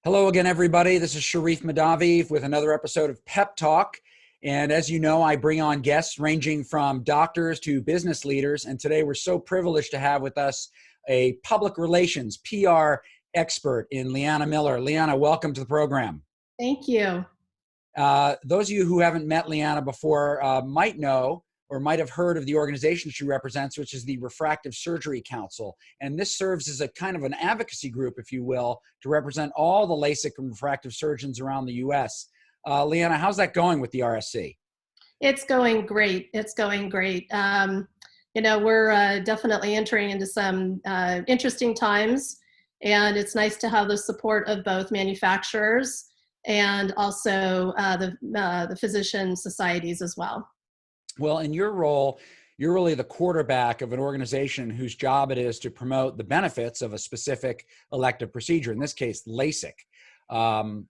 Hello again, everybody. This is Sharif Madavi with another episode of PEPTalk. And as you know, I bring on guests ranging from doctors to business leaders. And today we're so privileged to have with us a public relations PR expert in Liana Miller. Liana, welcome to the program. Thank you. Those of you who haven't met Liana before might know or might have heard of the organization she represents, which is the Refractive Surgery Council. And this serves as a kind of an advocacy group, if you will, to represent all the LASIK and refractive surgeons around the U.S. Liana, how's that going with the RSC? It's going great. It's going great. We're definitely entering into some interesting times, and it's nice to have the support of both manufacturers and also the physician societies as well. Well, in your role, you're really the quarterback of an organization whose job it is to promote the benefits of a specific elective procedure, in this case, LASIK. We're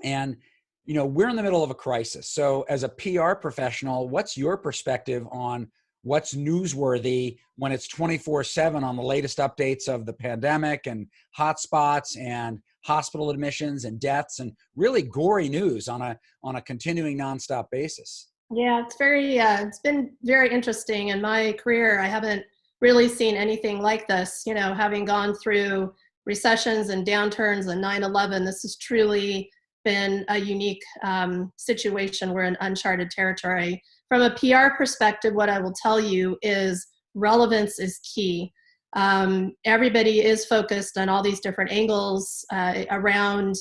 in the middle of a crisis. So as a PR professional, what's your perspective on what's newsworthy when it's 24/7 on the latest updates of the pandemic and hotspots and hospital admissions and deaths and really gory news on a continuing nonstop basis? Yeah, it's been very interesting. In my career, I haven't really seen anything like this. Having gone through recessions and downturns and 9/11, this has truly been a unique situation. We're in uncharted territory. From a PR perspective, what I will tell you is relevance is key. Everybody is focused on all these different angles around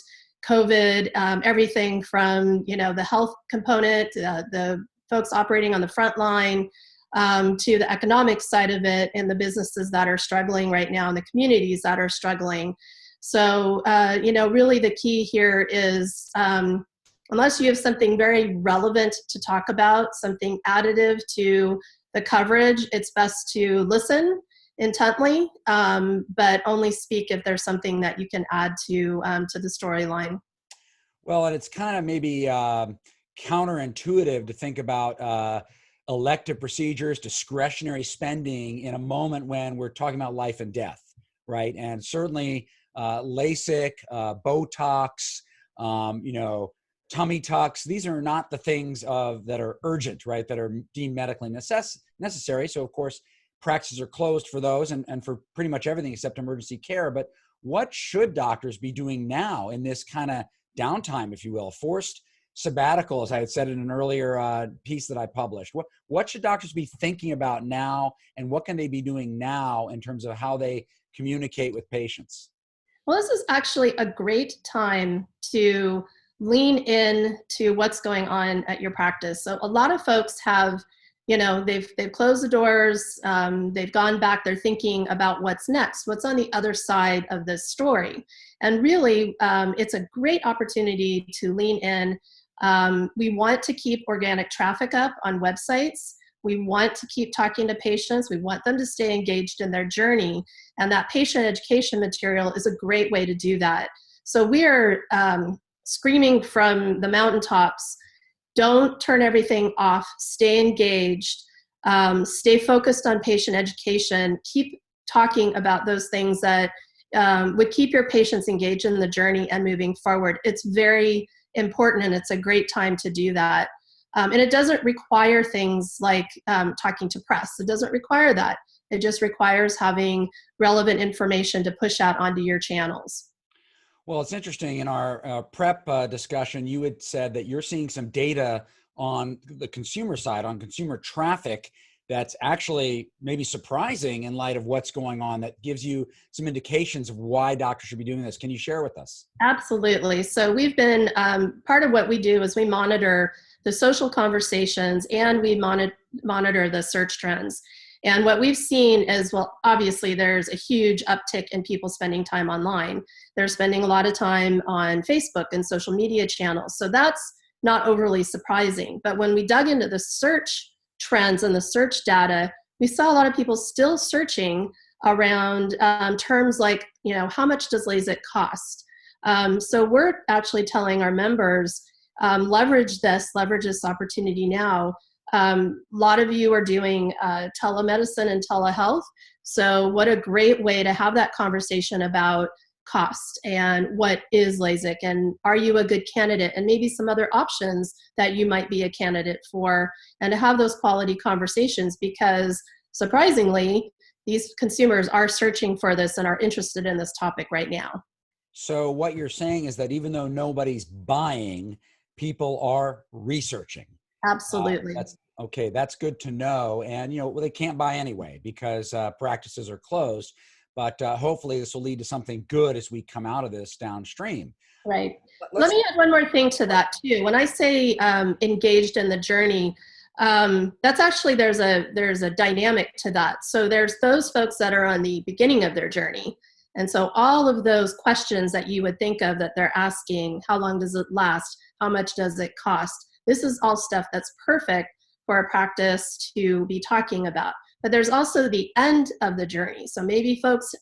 COVID, everything from the health component, the folks operating on the front line, to the economic side of it, and the businesses that are struggling right now, and the communities that are struggling. So, really the key here is, unless you have something very relevant to talk about, something additive to the coverage, it's best to listen intently, but only speak if there's something that you can add to the storyline. Well, and it's kind of maybe counterintuitive to think about elective procedures, discretionary spending in a moment when we're talking about life and death, right? And certainly LASIK, Botox, tummy tucks, these are not the things that are urgent, right? That are deemed medically necessary. So of course, practices are closed for those and for pretty much everything except emergency care. But what should doctors be doing now in this kind of downtime, if you will, forced sabbatical, as I had said in an earlier piece that I published? What should doctors be thinking about now, and what can they be doing now in terms of how they communicate with patients? Well, this is actually a great time to lean in to what's going on at your practice. So a lot of folks have, they've closed the doors, they've gone back, they're thinking about what's next, what's on the other side of this story. And really, it's a great opportunity to lean in. We want to keep organic traffic up on websites. We want to keep talking to patients. We want them to stay engaged in their journey. And that patient education material is a great way to do that. So we are screaming from the mountaintops, don't turn everything off, stay engaged, stay focused on patient education, keep talking about those things that would keep your patients engaged in the journey and moving forward. It's very important, and it's a great time to do that. And it doesn't require things like talking to press. It doesn't require that. It just requires having relevant information to push out onto your channels. Well, it's interesting. In our prep discussion, you had said that you're seeing some data on the consumer side, on consumer traffic, that's actually maybe surprising in light of what's going on, that gives you some indications of why doctors should be doing this. Can you share with us? Absolutely. So we've been, part of what we do is we monitor the social conversations, and we monitor the search trends. And what we've seen is, well, obviously there's a huge uptick in people spending time online. They're spending a lot of time on Facebook and social media channels. So that's not overly surprising. But when we dug into the search trends and the search data, we saw a lot of people still searching around terms like, how much does LASIK cost? So we're actually telling our members, leverage this opportunity now. A lot of you are doing telemedicine and telehealth. So what a great way to have that conversation about cost and what is LASIK and are you a good candidate, and maybe some other options that you might be a candidate for, and to have those quality conversations, because surprisingly, these consumers are searching for this and are interested in this topic right now. So what you're saying is that even though nobody's buying, people are researching. Absolutely. That's okay. That's good to know. And, well, they can't buy anyway because practices are closed. But hopefully this will lead to something good as we come out of this downstream. Right. Let Let's, me add one more thing to that too. When I say engaged in the journey, that's actually there's a dynamic to that. So there's those folks that are on the beginning of their journey, and so all of those questions that you would think of that they're asking: how long does it last? How much does it cost? This is all stuff that's perfect for a practice to be talking about. But there's also the end of the journey. So maybe folks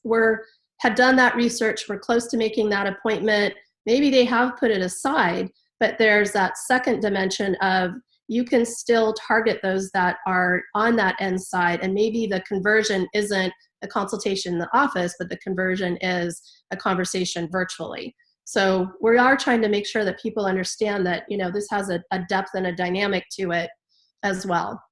had done that research, were close to making that appointment. Maybe they have put it aside, but there's that second dimension of you can still target those that are on that end side. And maybe the conversion isn't a consultation in the office, but the conversion is a conversation virtually. So we are trying to make sure that people understand that, this has a depth and a dynamic to it as well.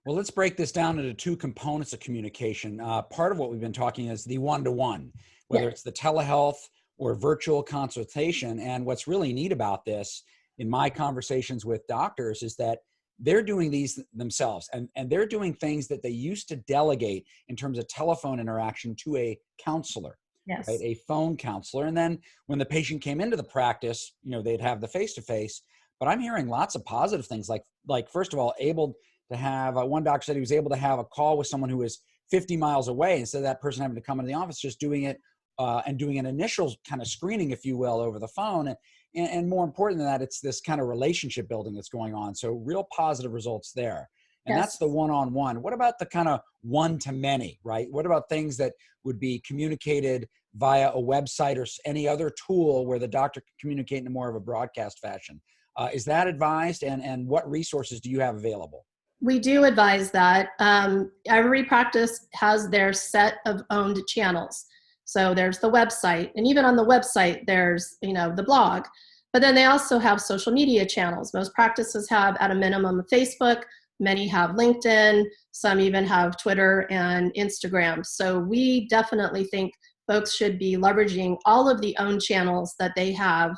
Well, let's break this down into two components of communication. Part of what we've been talking is the one-to-one, whether it's the telehealth or virtual consultation. And what's really neat about this in my conversations with doctors is that they're doing these themselves, and they're doing things that they used to delegate in terms of telephone interaction to a counselor, Yes. right? A phone counselor. And then when the patient came into the practice, they'd have the face-to-face. But I'm hearing lots of positive things, like first of all, able to have one doctor said he was able to have a call with someone who was 50 miles away instead of that person having to come into the office, just doing it and doing an initial kind of screening, if you will, over the phone. And more important than that, it's this kind of relationship building that's going on. So real positive results there. And that's the one-on-one. What about the kind of one-to-many, right? What about things that would be communicated via a website or any other tool where the doctor can communicate in more of a broadcast fashion? Is that advised? And what resources do you have available? We do advise that. Every practice has their set of owned channels. So there's the website, and even on the website, there's, the blog. But then they also have social media channels. Most practices have, at a minimum, Facebook. Many have LinkedIn. Some even have Twitter and Instagram. So we definitely think folks should be leveraging all of the owned channels that they have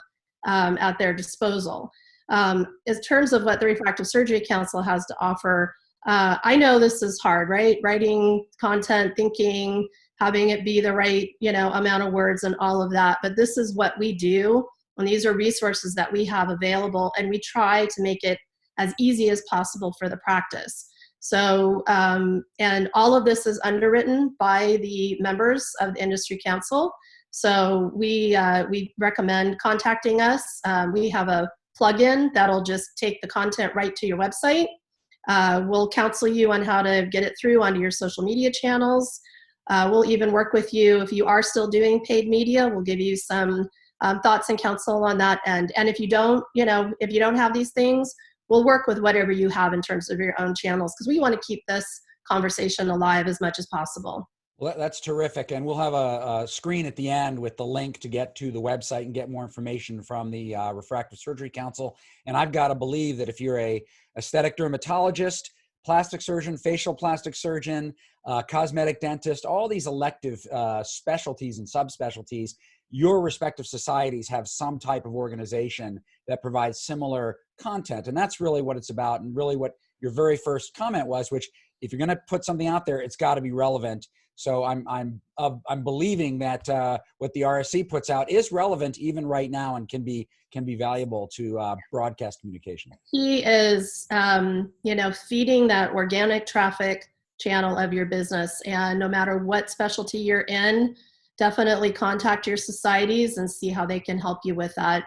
at their disposal. In terms of what the Refractive Surgery Council has to offer, I know this is hard, right? Writing content, thinking, having it be the right, amount of words and all of that. But this is what we do, and these are resources that we have available, and we try to make it as easy as possible for the practice. So, and all of this is underwritten by the members of the Industry Council. So we recommend contacting us. We have a plugin that'll just take the content right to your website. We'll counsel you on how to get it through onto your social media channels. We'll even work with you if you are still doing paid media. We'll give you some thoughts and counsel on that end. And if you don't, if you don't have these things, we'll work with whatever you have in terms of your own channels, because we want to keep this conversation alive as much as possible. Well, that's terrific. And we'll have a screen at the end with the link to get to the website and get more information from the Refractive Surgery Council. And I've got to believe that if you're a aesthetic dermatologist, plastic surgeon, facial plastic surgeon, cosmetic dentist, all these elective specialties and subspecialties, your respective societies have some type of organization that provides similar content. And that's really what it's about, and really what your very first comment was, which if you're going to put something out there, it's got to be relevant. So I'm believing that what the RSC puts out is relevant even right now and can be valuable to broadcast communication. He is, feeding that organic traffic channel of your business, and no matter what specialty you're in, definitely contact your societies and see how they can help you with that.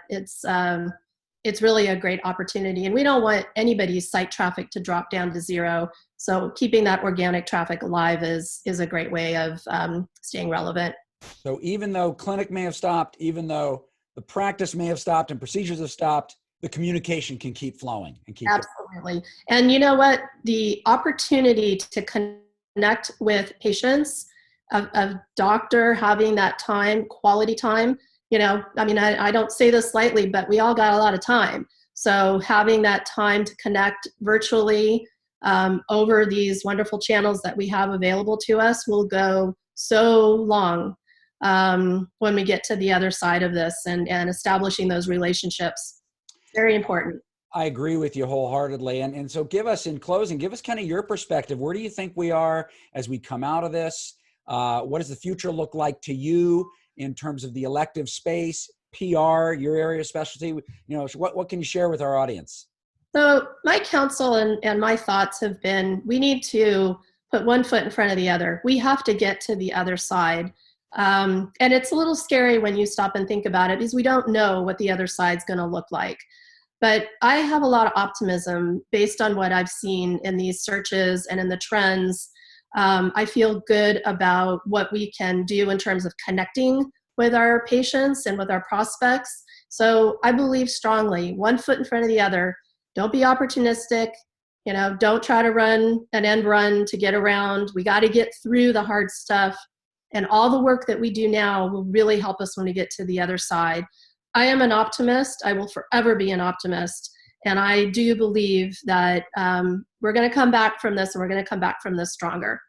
It's really a great opportunity, and we don't want anybody's site traffic to drop down to zero. So keeping that organic traffic alive is a great way of staying relevant. So even though clinic may have stopped, even though the practice may have stopped and procedures have stopped, the communication can keep flowing and keep Absolutely. And you know what? The opportunity to connect with patients a doctor having that time, quality time. I mean, I don't say this lightly, but we all got a lot of time. So having that time to connect virtually over these wonderful channels that we have available to us will go so long when we get to the other side of this, and establishing those relationships. Very important. I agree with you wholeheartedly. And so in closing, give us kind of your perspective. Where do you think we are as we come out of this? What does the future look like to you in terms of the elective space, PR, your area of specialty? What can you share with our audience? So my counsel and my thoughts have been, we need to put one foot in front of the other. We have to get to the other side. And it's a little scary when you stop and think about it, because we don't know what the other side's going to look like. But I have a lot of optimism based on what I've seen in these searches and in the trends. I feel good about what we can do in terms of connecting with our patients and with our prospects. So I believe strongly, one foot in front of the other. Don't be opportunistic. Don't try to run an end run to get around. We got to get through the hard stuff. And all the work that we do now will really help us when we get to the other side. I am an optimist. I will forever be an optimist. And I do believe that we're going to come back from this, and we're going to come back from this stronger.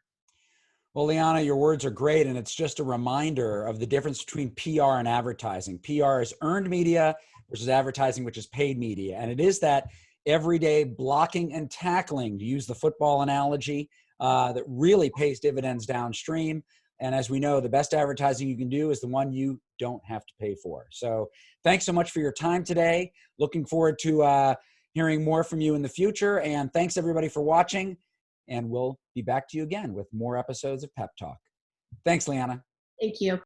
Well, Liana, your words are great. And it's just a reminder of the difference between PR and advertising. PR is earned media versus advertising, which is paid media. And it is that everyday blocking and tackling, to use the football analogy, that really pays dividends downstream. And as we know, the best advertising you can do is the one you don't have to pay for. So thanks so much for your time today. Looking forward to hearing more from you in the future. And thanks everybody for watching. And we'll be back to you again with more episodes of PEPTalk. Thanks, Liana. Thank you.